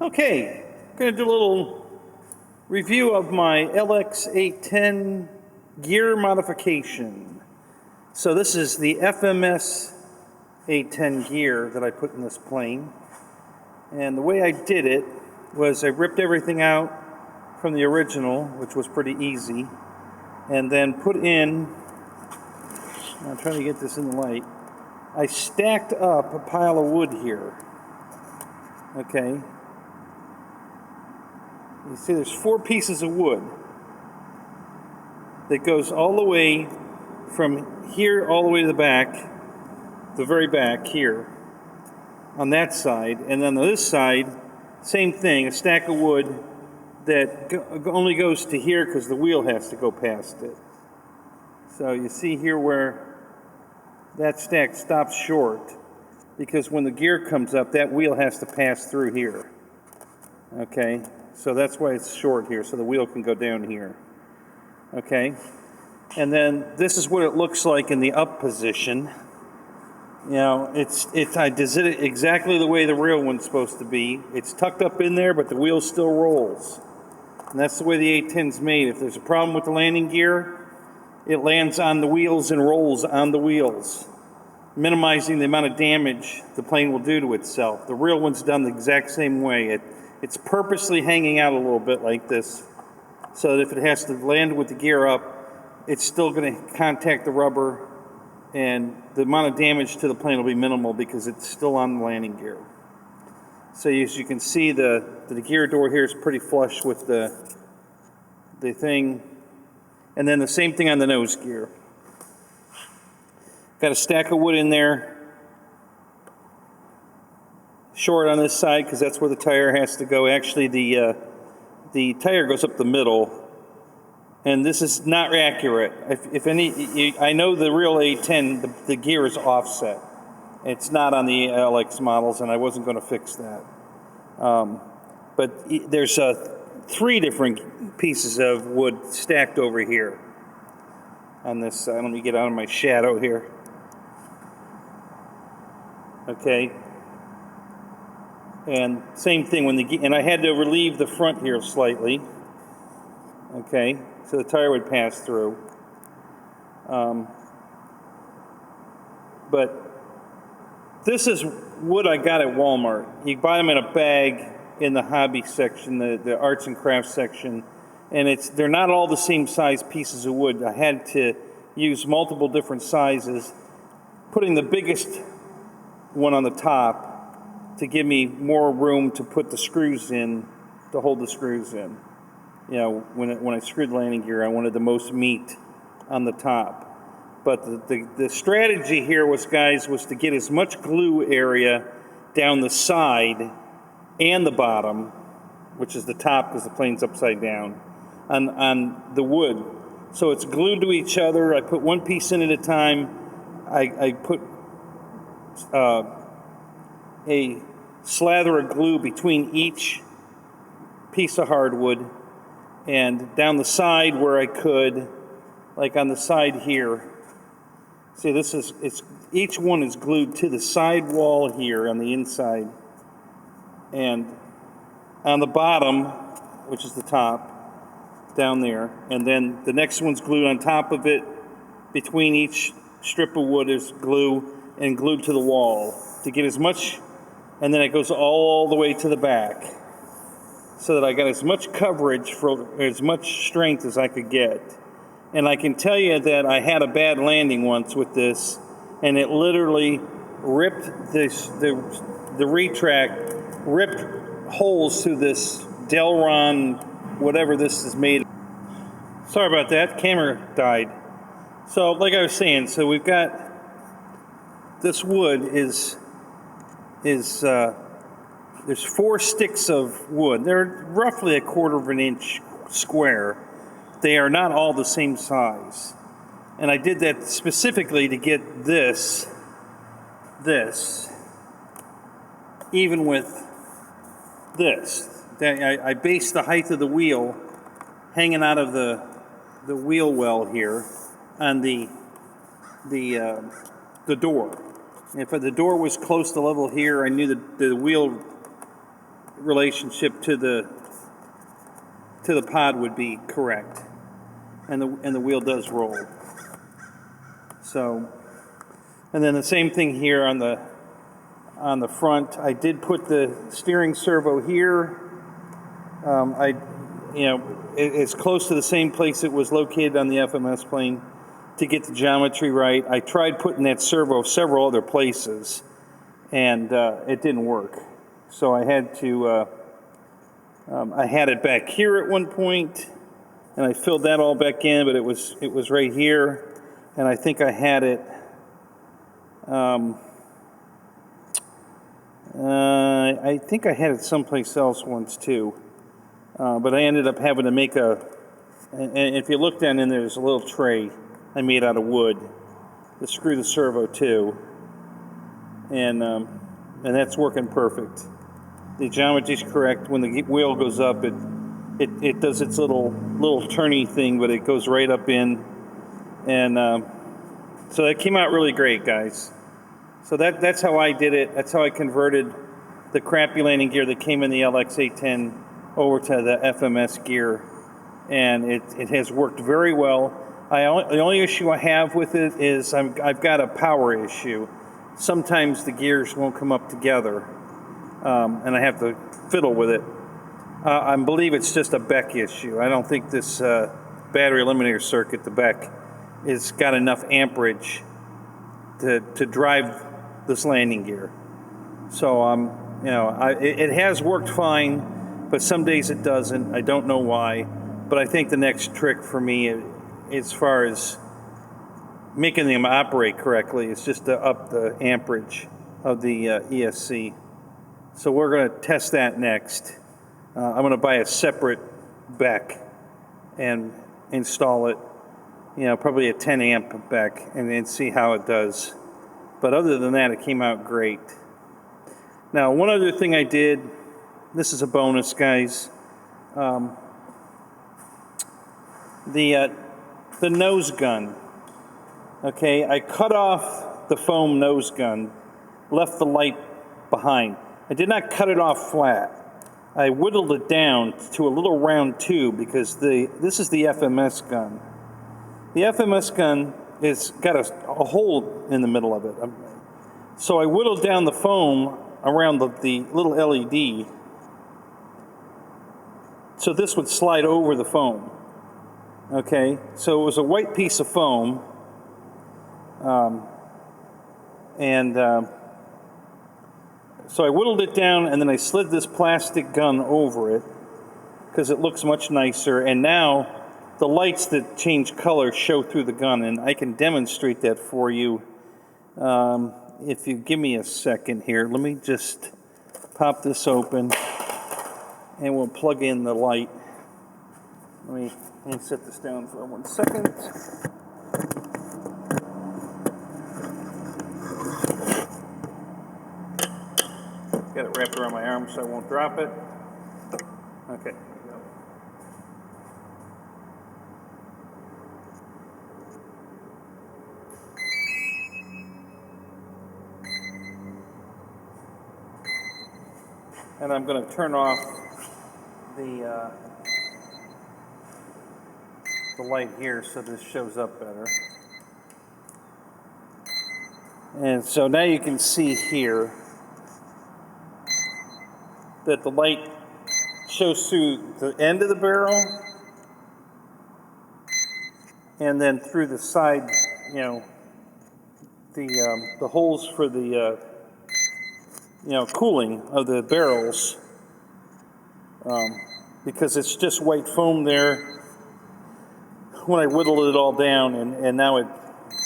Okay, I'm going to do a little review of my A-10 gear modification. So this is the FMS A-10 gear that I put in this plane. And the way I did it was I ripped everything out from the original, which was pretty easy, and then put in, I'm trying to get this in the light, I stacked up a pile of wood here. Okay. You see there's 4 pieces of wood that goes all the way from here all the way to the back, the very back here, on that side. And then on this side, same thing, a stack of wood that only goes to here because the wheel has to go past it. So you see here where that stack stops short, because when the gear comes up, that wheel has to pass through here. Okay, so that's why it's short here, so the wheel can go down here. Okay, and then this is what it looks like in the up position. You know, I did it exactly the way the real one's supposed to be. It's tucked up in there, but the wheel still rolls. And that's the way the A-10's made. If there's a problem with the landing gear, it lands on the wheels and rolls on the wheels, minimizing the amount of damage the plane will do to itself. The real one's done the exact same way. It's purposely hanging out a little bit like this, so that if it has to land with the gear up, it's still going to contact the rubber, and the amount of damage to the plane will be minimal because it's still on the landing gear. So as you can see, the gear door here is pretty flush with the thing, and then the same thing on the nose gear. Got a stack of wood in there, short on this side because that's where the tire has to go. Actually, the tire goes up the middle, and this is not accurate. If any, I know the real A-10, the gear is offset. It's not on the LX models, and I wasn't going to fix that. But there's 3 different pieces of wood stacked over here on this side. Let me get out of my shadow here. Okay. And same thing and I had to relieve the front here slightly. Okay, so the tire would pass through. But this is wood I got at Walmart. You buy them in a bag in the hobby section, the arts and crafts section, and they're not all the same size pieces of wood. I had to use multiple different sizes, putting the biggest one on the top to give me more room to put the screws in, to hold the screws in. You know, when I screwed the landing gear, I wanted the most meat on the top. But the strategy here was to get as much glue area down the side and the bottom, which is the top because the plane's upside down, on the wood. So it's glued to each other. I put one piece in at a time. I put a slather of glue between each piece of hardwood, and down the side where I could, like on the side here. See, each one is glued to the side wall here on the inside, and on the bottom, which is the top, down there, and then the next one's glued on top of it. Between each strip of wood is glue and glued to the wall to get as much, and then it goes all the way to the back, so that I got as much coverage for as much strength as I could get. And I can tell you that I had a bad landing once with this, and it literally ripped the retract ripped holes through this Delron, whatever this is made of. Sorry about that, camera died. So like I was saying, so we've got this wood there's 4 sticks of wood. They're roughly 1/4 of an inch square. They are not all the same size. And I did that specifically to get this, even with this. I based the height of the wheel hanging out of the wheel well here on the door. If the door was close to level here, I knew that the wheel relationship to the pod would be correct, and the wheel does roll. So, and then the same thing here on the front. I did put the steering servo here. It's close to the same place it was located on the FMS plane to get the geometry right. I tried putting that servo several other places, and it didn't work. So I had to, I had it back here at one point, and I filled that all back in, but it was right here, and I think I had it, I think I had it someplace else once too, but I ended up having to make and if you look down in there, there's a little tray I made out of wood to screw the servo to, and that's working perfect. The geometry's correct. When the wheel goes up, it does its little turny thing, but it goes right up in, and so that came out really great, guys. So that's how I did it. That's how I converted the crappy landing gear that came in the LX A-10 over to the FMS gear, and it has worked very well. The only issue I have with it is I've got a power issue. Sometimes the gears won't come up together, and I have to fiddle with it. I believe it's just a Beck issue. I don't think this battery eliminator circuit, the Beck, has got enough amperage to drive this landing gear. So it has worked fine, but some days it doesn't. I don't know why, but I think the next trick for me, as far as making them operate correctly, is just to up the amperage of the ESC. So we're going to test that next. I'm going to buy a separate Beck and install it, probably a 10 amp Beck, and then see how it does. But other than that, it came out great. Now, one other thing I did, this is a bonus, guys. The nose gun. Okay, I cut off the foam nose gun, left the light behind. I did not cut it off flat. I whittled it down to a little round tube because this is the FMS gun. The FMS gun has got a hole in the middle of it. So I whittled down the foam around the little LED so this would slide over the foam. Okay, so it was a white piece of foam, so I whittled it down, and then I slid this plastic gun over it because it looks much nicer, and now the lights that change color show through the gun, and I can demonstrate that for you. If you give me a second here, let me just pop this open, and we'll plug in the light. Let me set this down for 1 second. Got it wrapped around my arm so I won't drop it. Okay. And I'm going to turn off the light here so this shows up better. And so now you can see here that the light shows through the end of the barrel and then through the side, the holes for the cooling of the barrels, because it's just white foam there when I whittled it all down, and now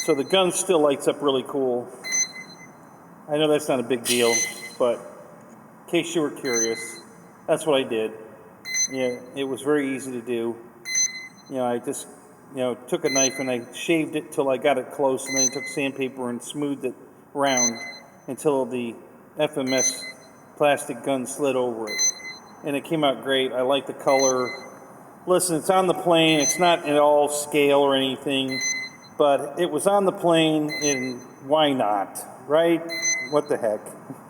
so the gun still lights up really cool. I know that's not a big deal, but in case you were curious, that's what I did. It was very easy to do. I just took a knife and I shaved it till I got it close, and then I took sandpaper and smoothed it round until the FMS plastic gun slid over it, and it came out great. I like the color. Listen, it's on the plane. It's not at all scale or anything, but it was on the plane, and why not, right? What the heck?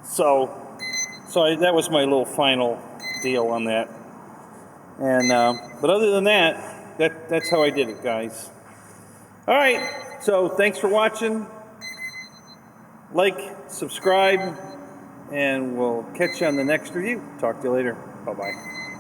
So So that was my little final deal on that. And but other than that, that's how I did it, guys. All right, so thanks for watching. Like, subscribe, and we'll catch you on the next review. Talk to you later. Bye-bye.